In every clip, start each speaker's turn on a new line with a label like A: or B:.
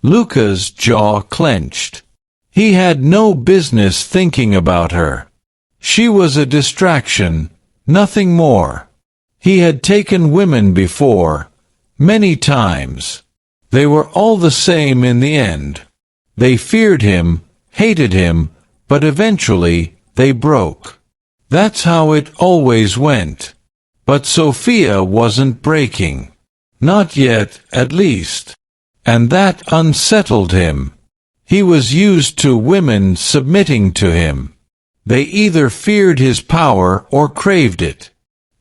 A: Luca's jaw clenched. He had no business thinking about her. She was a distraction, nothing more. He had taken women before, many times. They were all the same in the end. They feared him, hated him, but eventually they broke. That's how it always went. But Sophia wasn't breaking. Not yet, at least. And that unsettled him. He was used to women submitting to him. They either feared his power or craved it.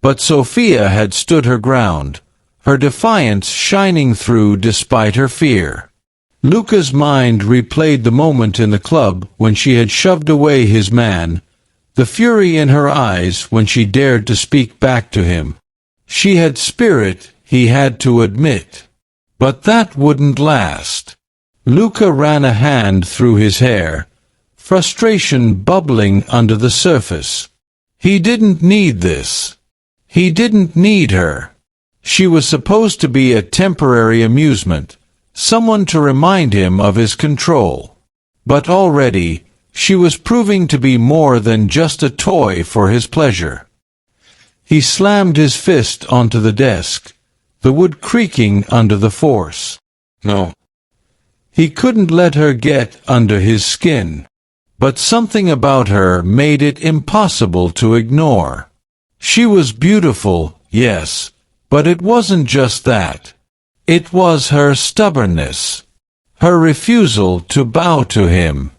A: But Sophia had stood her ground, her defiance shining through despite her fear. Luca's mind replayed the moment in the club when she had shoved away his man, the fury in her eyes when she dared to speak back to him. She had spirit, he had to admit. But that wouldn't last. Luca ran a hand through his hair, frustration bubbling under the surface. He didn't need this. He didn't need her. She was supposed to be a temporary amusement, someone to remind him of his control. But already, she was proving to be more than just a toy for his pleasure. He slammed his fist onto the desk, the wood creaking under the force. No. He couldn't let her get under his skin. But something about her made it impossible to ignore. She was beautiful, yes, but it wasn't just that. It was her stubbornness. Her refusal to bow to him.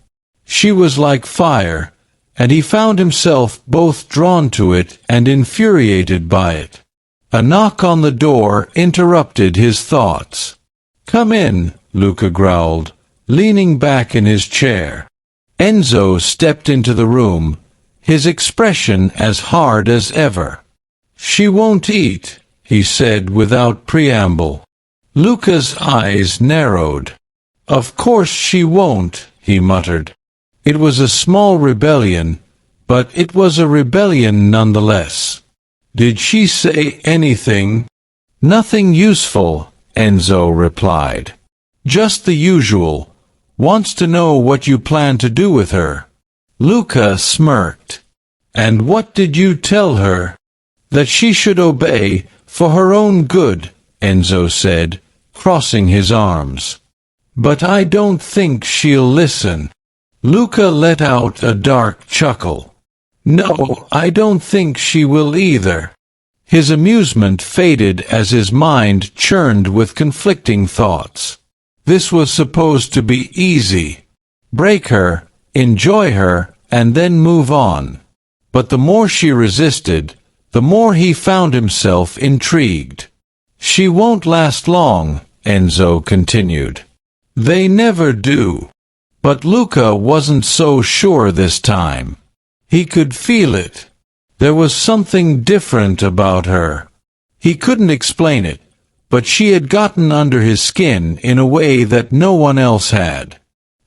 A: She was like fire, and he found himself both drawn to it and infuriated by it. A knock on the door interrupted his thoughts. "Come in," Luca growled, leaning back in his chair. Enzo stepped into the room, his expression as hard as ever. "She won't eat," he said without preamble. Luca's eyes narrowed. "Of course she won't," he muttered. It was a small rebellion, but it was a rebellion nonetheless. "Did she say anything?" "Nothing useful," Enzo replied. "Just the usual. Wants to know what you plan to do with her." Luca smirked. "And what did you tell her?" "That she should obey, for her own good," Enzo said, crossing his arms. "But I don't think she'll listen." Luca let out a dark chuckle. "No, I don't think she will either." His amusement faded as his mind churned with conflicting thoughts. This was supposed to be easy. Break her, enjoy her, and then move on. But the more she resisted, the more he found himself intrigued. "She won't last long," Enzo continued. "They never do." But Luca wasn't so sure this time. He could feel it. There was something different about her. He couldn't explain it, but she had gotten under his skin in a way that no one else had.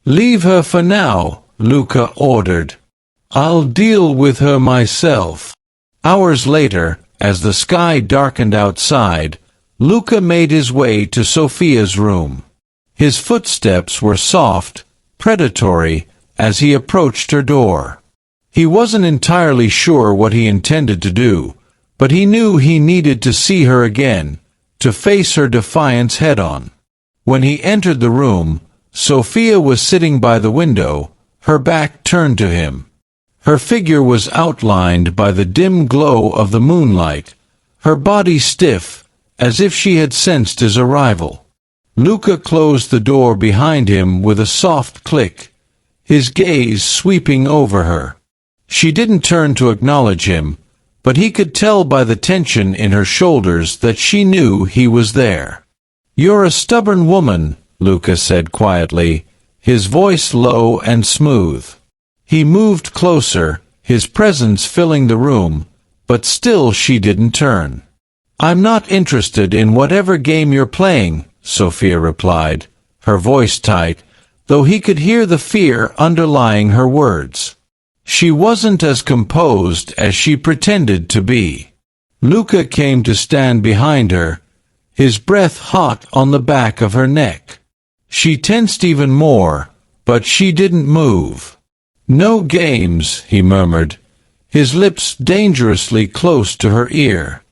A: "Leave her for now," Luca ordered. "I'll deal with her myself." Hours later, as the sky darkened outside, Luca made his way to Sophia's room. His footsteps were soft, predatory, as he approached her door. He wasn't entirely sure what he intended to do, but he knew he needed to see her again, to face her defiance head-on. When he entered the room, Sophia was sitting by the window, her back turned to him. Her figure was outlined by the dim glow of the moonlight, her body stiff, as if she had sensed his arrival. Luca closed the door behind him with a soft click, his gaze sweeping over her. She didn't turn to acknowledge him, but he could tell by the tension in her shoulders that she knew he was there. "You're a stubborn woman," Luca said quietly, his voice low and smooth. He moved closer, his presence filling the room, but still she didn't turn. "I'm not interested in whatever game you're playing," Sophia replied, her voice tight, though he could hear the fear underlying her words. She wasn't as composed as she pretended to be. Luca came to stand behind her, his breath hot on the back of her neck. She tensed even more, but she didn't move. "No games," he murmured, his lips dangerously close to her ear.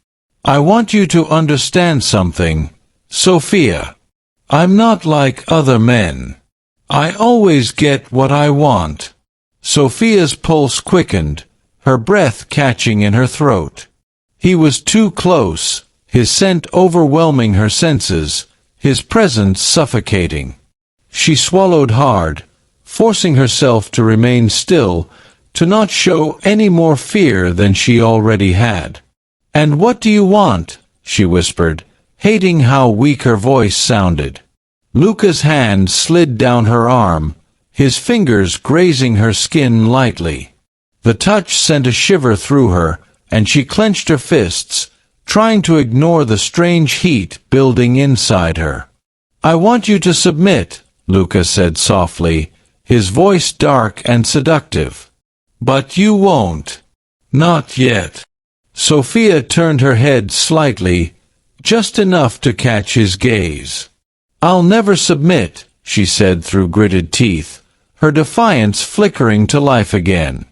A: "I want you to understand something, Sophia. I'm not like other men. I always get what I want." Sophia's pulse quickened, her breath catching in her throat. He was too close, his scent overwhelming her senses, his presence suffocating. She swallowed hard, forcing herself to remain still, to not show any more fear than she already had. "And what do you want?" she whispered, hating how weak her voice sounded. Luca's hand slid down her arm, his fingers grazing her skin lightly. The touch sent a shiver through her, and she clenched her fists, trying to ignore the strange heat building inside her. "I want you to submit," Luca said softly, his voice dark and seductive. "But you won't. Not yet." Sophia turned her head slightly, just enough to catch his gaze. "I'll never submit," she said through gritted teeth, her defiance flickering to life again.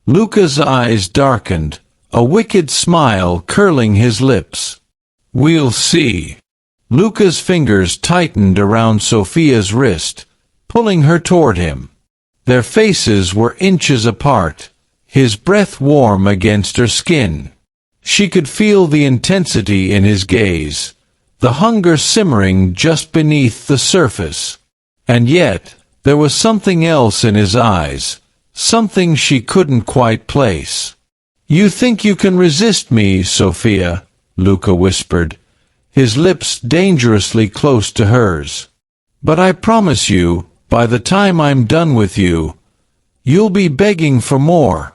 A: Luca's eyes darkened, a wicked smile curling his lips. "We'll see." Luca's fingers tightened around Sophia's wrist, pulling her toward him. Their faces were inches apart, his breath warm against her skin. She could feel the intensity in his gaze, the hunger simmering just beneath the surface. And yet, there was something else in his eyes, something she couldn't quite place. "You think you can resist me, Sophia," Luca whispered, his lips dangerously close to hers. "But I promise you, by the time I'm done with you, you'll be begging for more."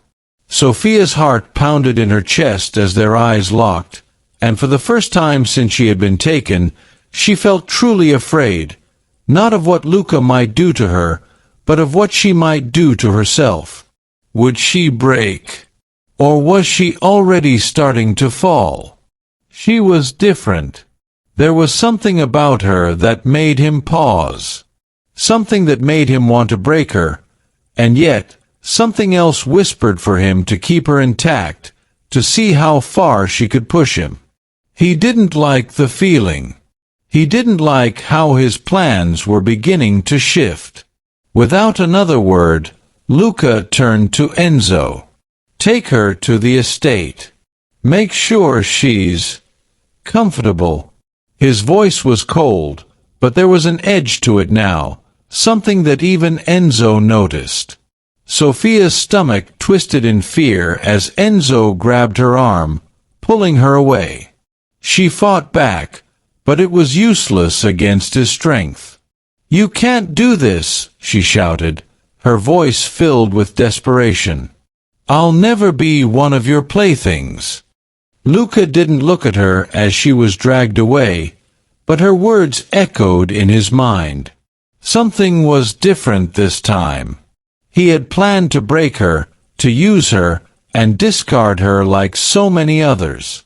A: Sophia's heart pounded in her chest as their eyes locked, and for the first time since she had been taken, she felt truly afraid, not of what Luca might do to her, but of what she might do to herself. Would she break? Or was she already starting to fall? She was different. There was something about her that made him pause. Something that made him want to break her, and yet something else whispered for him to keep her intact, to see how far she could push him. He didn't like the feeling. He didn't like how his plans were beginning to shift. Without another word, Luca turned to Enzo. "Take her to the estate. Make sure she's comfortable." His voice was cold, but there was an edge to it now, something that even Enzo noticed. Sophia's stomach twisted in fear as Enzo grabbed her arm, pulling her away. She fought back, but it was useless against his strength. "You can't do this," she shouted, her voice filled with desperation. "I'll never be one of your playthings." Luca didn't look at her as she was dragged away, but her words echoed in his mind. Something was different this time. He had planned to break her, to use her, and discard her like so many others.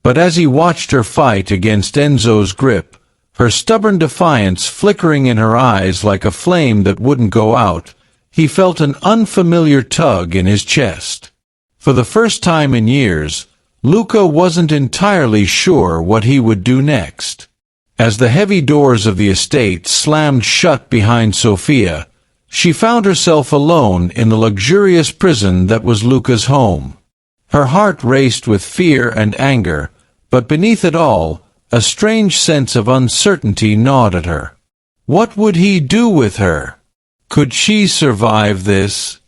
A: But as he watched her fight against Enzo's grip, her stubborn defiance flickering in her eyes like a flame that wouldn't go out, he felt an unfamiliar tug in his chest. For the first time in years, Luca wasn't entirely sure what he would do next. As the heavy doors of the estate slammed shut behind Sophia, she found herself alone in the luxurious prison that was Luca's home. Her heart raced with fear and anger, but beneath it all, a strange sense of uncertainty gnawed at her. What would he do with her? Could she survive this?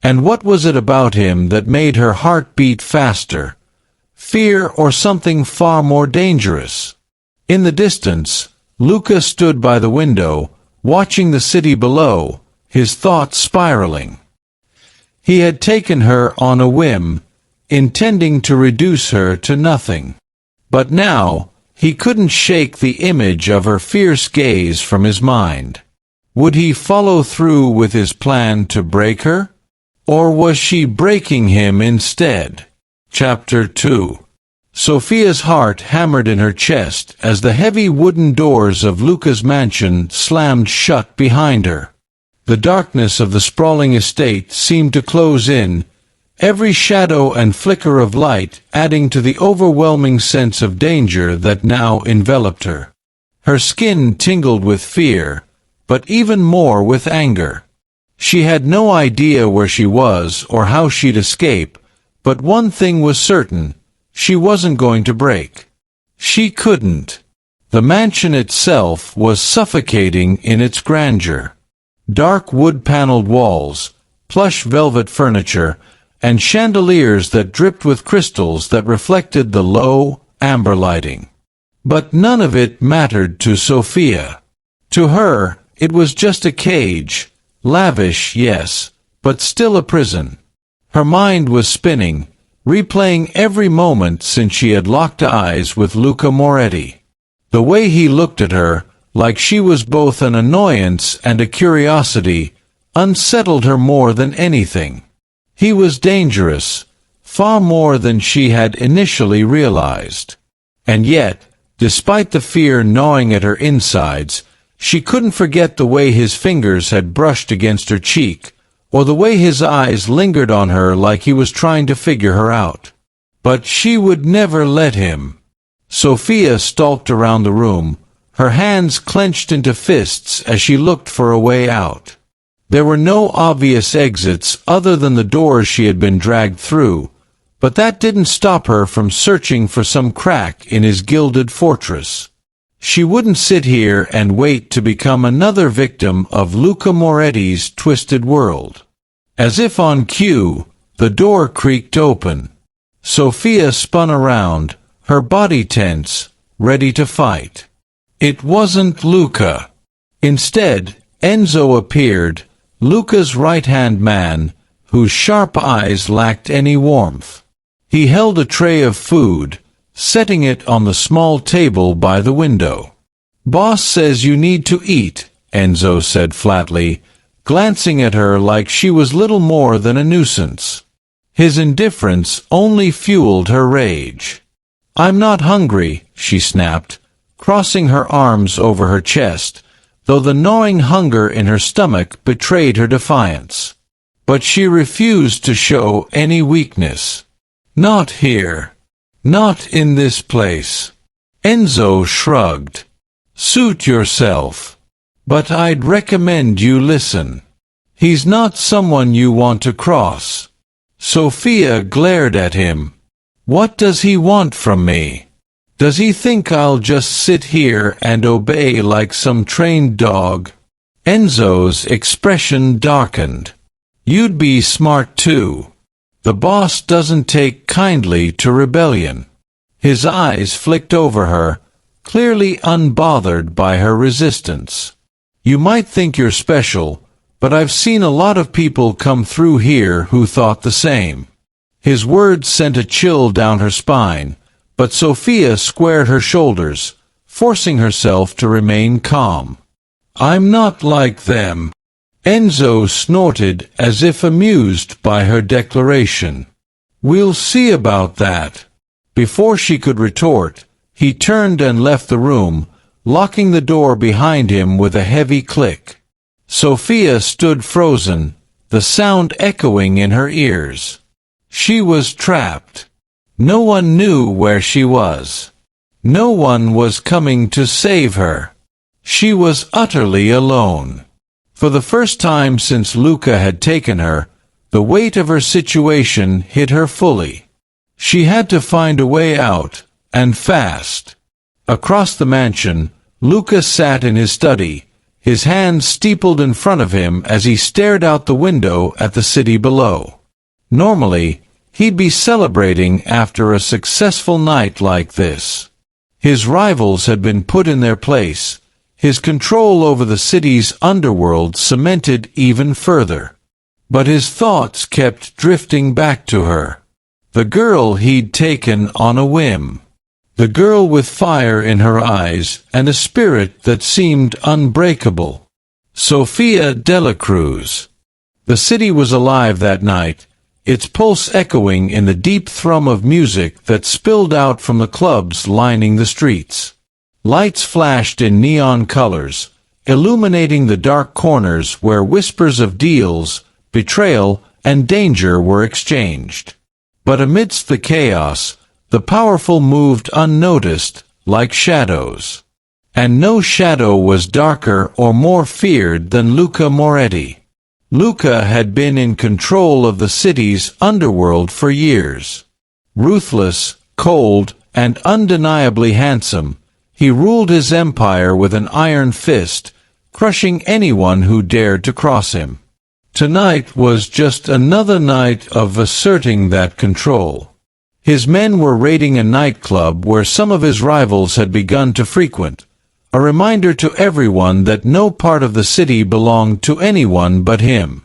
A: And what was it about him that made her heart beat faster? Fear or something far more dangerous? In the distance, Luca stood by the window, watching the city below, his thoughts spiraling. He had taken her on a whim, intending to reduce her to nothing. But now, he couldn't shake the image of her fierce gaze from his mind. Would he follow through with his plan to break her? Or was she breaking him instead? Chapter 2. Sophia's heart hammered in her chest as the heavy wooden doors of Luca's mansion slammed shut behind her. The darkness of the sprawling estate seemed to close in, every shadow and flicker of light adding to the overwhelming sense of danger that now enveloped her. Her skin tingled with fear, but even more with anger. She had no idea where she was or how she'd escape, but one thing was certain: she wasn't going to break. She couldn't. The mansion itself was suffocating in its grandeur. Dark wood-paneled walls, plush velvet furniture, and chandeliers that dripped with crystals that reflected the low, amber lighting. But none of it mattered to Sophia. To her, it was just a cage, lavish, yes, but still a prison. Her mind was spinning, replaying every moment since she had locked eyes with Luca Moretti. The way he looked at her, like she was both an annoyance and a curiosity, unsettled her more than anything. He was dangerous, far more than she had initially realized. And yet, despite the fear gnawing at her insides, she couldn't forget the way his fingers had brushed against her cheek, or the way his eyes lingered on her like he was trying to figure her out. But she would never let him. Sophia stalked around the room, her hands clenched into fists as she looked for a way out. There were no obvious exits other than the doors she had been dragged through, but that didn't stop her from searching for some crack in his gilded fortress. She wouldn't sit here and wait to become another victim of Luca Moretti's twisted world. As if on cue, the door creaked open. Sophia spun around, her body tense, ready to fight. It wasn't Luca. Instead, Enzo appeared, Luca's right-hand man, whose sharp eyes lacked any warmth. He held a tray of food, setting it on the small table by the window. "Boss says you need to eat," Enzo said flatly, glancing at her like she was little more than a nuisance. His indifference only fueled her rage. "I'm not hungry," she snapped, crossing her arms over her chest, though the gnawing hunger in her stomach betrayed her defiance. But she refused to show any weakness. "Not here. Not in this place." Enzo shrugged. "Suit yourself. But I'd recommend you listen. He's not someone you want to cross." Sophia glared at him. "What does he want from me? Does he think I'll just sit here and obey like some trained dog?" Enzo's expression darkened. "You'd be smart too. The boss doesn't take kindly to rebellion." His eyes flicked over her, clearly unbothered by her resistance. "You might think you're special, but I've seen a lot of people come through here who thought the same." His words sent a chill down her spine, but Sophia squared her shoulders, forcing herself to remain calm. "I'm not like them." Enzo snorted as if amused by her declaration. "We'll see about that." Before she could retort, he turned and left the room, locking the door behind him with a heavy click. Sophia stood frozen, the sound echoing in her ears. She was trapped. No one knew where she was. No one was coming to save her. She was utterly alone. For the first time since Luca had taken her, the weight of her situation hit her fully. She had to find a way out, and fast. Across the mansion, Luca sat in his study, his hands steepled in front of him as he stared out the window at the city below. Normally, he'd be celebrating after a successful night like this. His rivals had been put in their place, his control over the city's underworld cemented even further. But his thoughts kept drifting back to her. The girl he'd taken on a whim. The girl with fire in her eyes and a spirit that seemed unbreakable. Sophia Delacruz. The city was alive that night, its pulse echoing in the deep thrum of music that spilled out from the clubs lining the streets. Lights flashed in neon colors, illuminating the dark corners where whispers of deals, betrayal, and danger were exchanged. But amidst the chaos, the powerful moved unnoticed, like shadows. And no shadow was darker or more feared than Luca Moretti. Luca had been in control of the city's underworld for years. Ruthless, cold, and undeniably handsome, he ruled his empire with an iron fist, crushing anyone who dared to cross him. Tonight was just another night of asserting that control. His men were raiding a nightclub where some of his rivals had begun to frequent, a reminder to everyone that no part of the city belonged to anyone but him.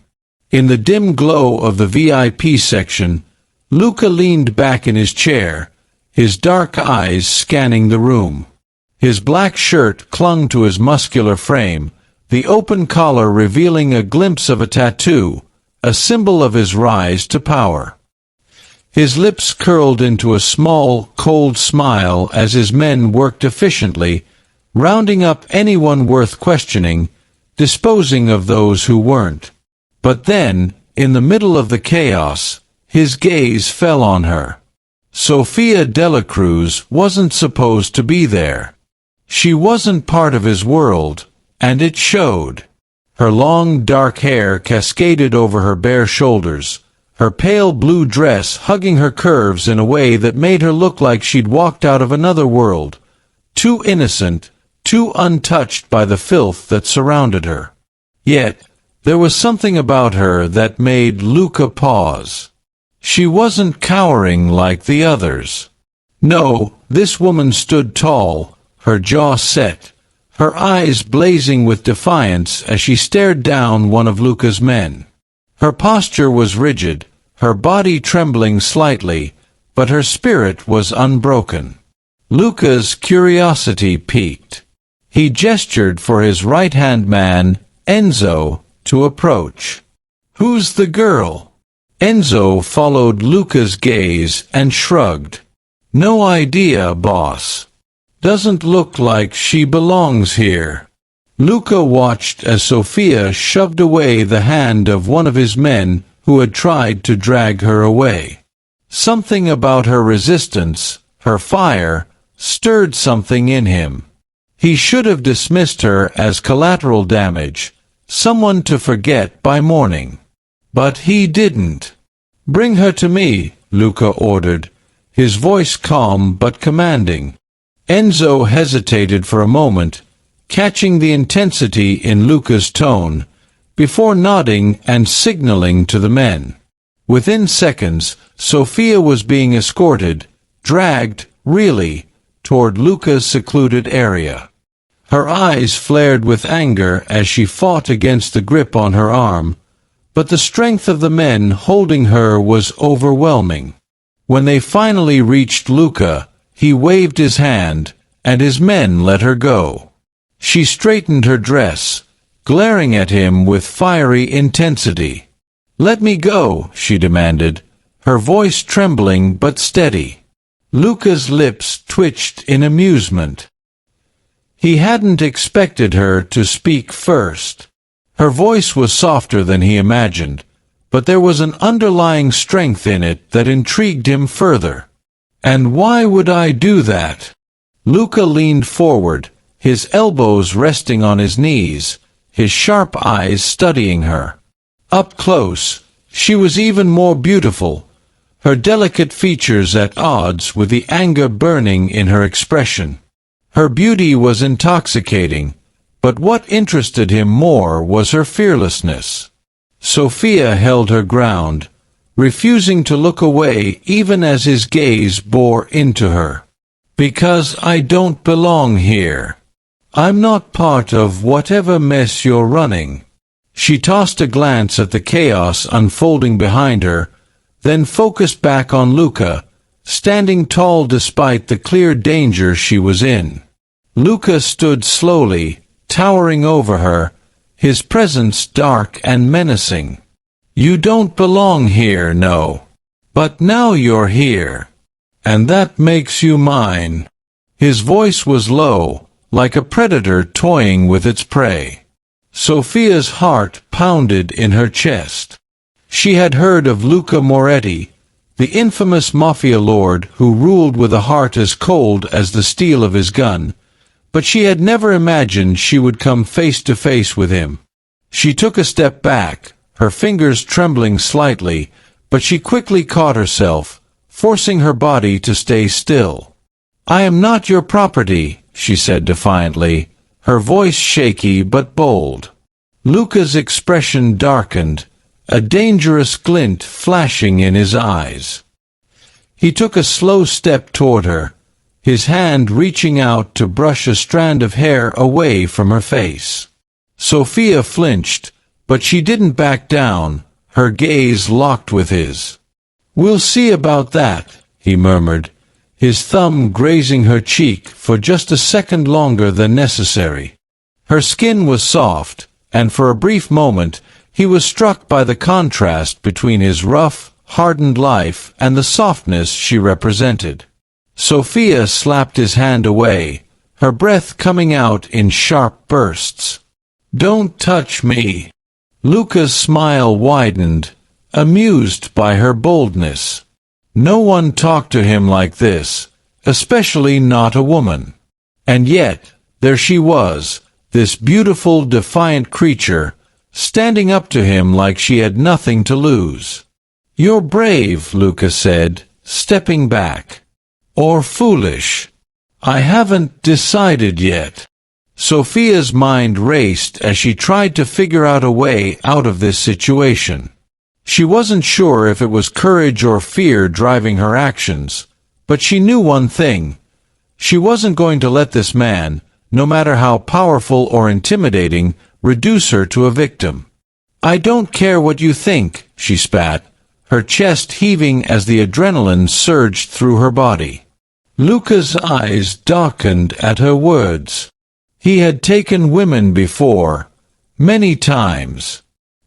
A: In the dim glow of the VIP section, Luca leaned back in his chair, his dark eyes scanning the room. His black shirt clung to his muscular frame, the open collar revealing a glimpse of a tattoo, a symbol of his rise to power. His lips curled into a small, cold smile as his men worked efficiently, rounding up anyone worth questioning, disposing of those who weren't. But then, in the middle of the chaos, his gaze fell on her. Sofia Dela Cruz wasn't supposed to be there. She wasn't part of his world, and it showed. Her long, dark hair cascaded over her bare shoulders, her pale blue dress hugging her curves in a way that made her look like she'd walked out of another world, too innocent, too untouched by the filth that surrounded her. Yet, there was something about her that made Luca pause. She wasn't cowering like the others. No, this woman stood tall, her jaw set, her eyes blazing with defiance as she stared down one of Luca's men. Her posture was rigid, her body trembling slightly, but her spirit was unbroken. Luca's curiosity piqued. He gestured for his right-hand man, Enzo, to approach. "Who's the girl?" Enzo followed Luca's gaze and shrugged. "No idea, boss. Doesn't look like she belongs here." Luca watched as Sofia shoved away the hand of one of his men who had tried to drag her away. Something about her resistance, her fire, stirred something in him. He should have dismissed her as collateral damage, someone to forget by morning. But he didn't. "Bring her to me," Luca ordered, his voice calm but commanding. Enzo hesitated for a moment, catching the intensity in Luca's tone, before nodding and signaling to the men. Within seconds, Sofia was being escorted, dragged, really, toward Luca's secluded area. Her eyes flared with anger as she fought against the grip on her arm, but the strength of the men holding her was overwhelming. When they finally reached Luca, he waved his hand, and his men let her go. She straightened her dress, glaring at him with fiery intensity. "Let me go," she demanded, her voice trembling but steady. Luca's lips twitched in amusement. He hadn't expected her to speak first. Her voice was softer than he imagined, but there was an underlying strength in it that intrigued him further. "And why would I do that?" Luca leaned forward, his elbows resting on his knees, his sharp eyes studying her. Up close, she was even more beautiful, her delicate features at odds with the anger burning in her expression. Her beauty was intoxicating, but what interested him more was her fearlessness. Sofia held her ground, refusing to look away even as his gaze bore into her. "Because I don't belong here. I'm not part of whatever mess you're running." She tossed a glance at the chaos unfolding behind her, then focused back on Luca, standing tall despite the clear danger she was in. Luca stood slowly, towering over her, his presence dark and menacing. You don't belong here, no. But now you're here. And that makes you mine." His voice was low, like a predator toying with its prey. Sophia's heart pounded in her chest. She had heard of Luca Moretti, the infamous Mafia lord who ruled with a heart as cold as the steel of his gun, but she had never imagined she would come face to face with him. She took a step back, her fingers trembling slightly, but she quickly caught herself, forcing her body to stay still. "I am not your property," she said defiantly, her voice shaky but bold. Luca's expression darkened, a dangerous glint flashing in his eyes. He took a slow step toward her, his hand reaching out to brush a strand of hair away from her face. Sophia flinched, but she didn't back down, her gaze locked with his. "We'll see about that," he murmured, his thumb grazing her cheek for just a second longer than necessary. Her skin was soft, and for a brief moment he was struck by the contrast between his rough, hardened life and the softness she represented. Sophia slapped his hand away, her breath coming out in sharp bursts. "Don't touch me." Luca's smile widened, amused by her boldness. No one talked to him like this, especially not a woman. And yet, there she was, this beautiful, defiant creature, standing up to him like she had nothing to lose. "You're brave," Luca said, stepping back. "Or foolish. I haven't decided yet." Sophia's mind raced as she tried to figure out a way out of this situation. She wasn't sure if it was courage or fear driving her actions, but she knew one thing. She wasn't going to let this man, no matter how powerful or intimidating, reduce her to a victim. "I don't care what you think," she spat, her chest heaving as the adrenaline surged through her body. Luca's eyes darkened at her words. He had taken women before, many times.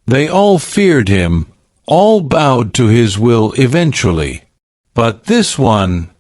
A: They all feared him, all bowed to his will eventually. But this one,